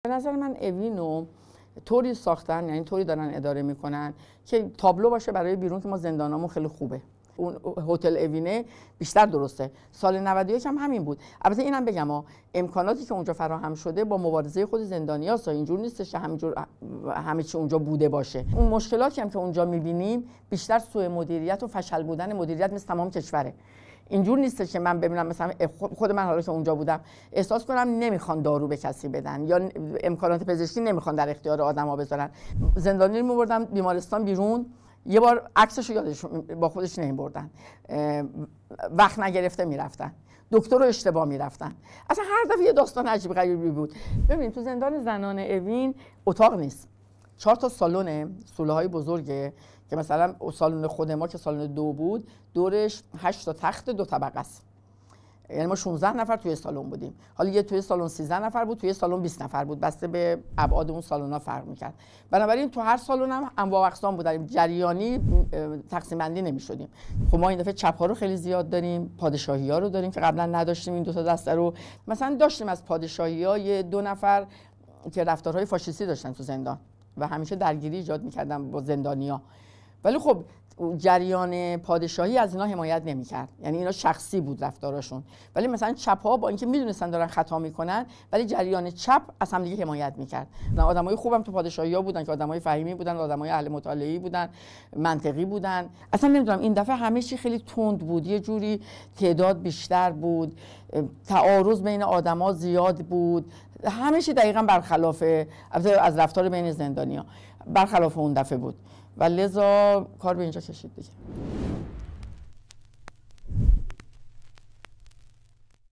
به نظر من اوینو طوری ساختن، یعنی طوری دارن اداره میکنن که تابلو باشه برای بیرون که ما زندانامون خیلی خوبه. اون هتل اوینه بیشتر درسته. سال 91 هم همین بود. البته اینم بگم امکاناتی که اونجا فراهم شده با مبارزه خود زندانیاست، اینجور نیستش که همه چی اونجا بوده باشه. اون مشکلاتی هم که اونجا میبینیم بیشتر سوء مدیریت و فشل بودن مدیریت مثل تمام کشوره. اینجور نیستش که من ببینم مثلا خود من حالا که اونجا بودم احساس کنم نمیخوان دارو به کسی بدن یا امکانات پزشکی نمیخوان در اختیار آدما بذارن. زندانی رو میبردن بیمارستان بیرون، یه بار عکسشو یادش با خودش نمیبردن، وقت نگرفته میرفتن، دکتر رو اشتباه میرفتن. اصلا هر دفعه یه داستان عجیب غریبی بود. ببینید تو زندان زنان اوین اتاق نیست، 4 تا سالن، سوله‌های بزرگه که مثلا سالن خود ما که سالن 2 بود دورش 8 تا تخت 2 طبقه است. یعنی ما 16 نفر توی سالن بودیم. حالا یه توی سالن 13 نفر بود، توی سالن 20 نفر بود، بسته به ابعاد اون سالن‌ها فرق می‌کرد. بنابراین تو هر سالن هم انواع و اقسام بودیم، جریانی تقسیم بندی نمی‌شدیم. خب ما این دفعه چپ‌ها رو خیلی زیاد داریم، پادشاهی‌ها رو داریم که قبلا نداشتیم. این 2 تا دسته رو مثلا داشتیم از پادشاهی‌ها 2 نفر که رفتارهای فاشیستی داشتن تو زندان و همیشه درگیری ایجاد می‌کردن با زندانی‌ها. ولی خب جریان پادشاهی از اینا حمایت نمی‌کرد، یعنی اینا شخصی بود رفتاراشون. ولی مثلا چپ‌ها با اینکه میدونستن دارن خطا میکنن ولی جریان چپ از هم دیگه حمایت می‌کرد. آدمای خوبم تو پادشاهی‌ها بودن که آدمای فهیمی بودن، آدمای اهل مطالعه‌ای بودن، منطقی بودن. اصلا نمیدونم این دفعه همه چی خیلی تند بود، یه جوری تعداد بیشتر بود، تعارض بین آدما زیاد بود، همه چی دقیقاً برخلاف از رفتار بین زندانی‌ها برخلاف اون دفعه بود و لذا کار به اینجا کشید دیگه.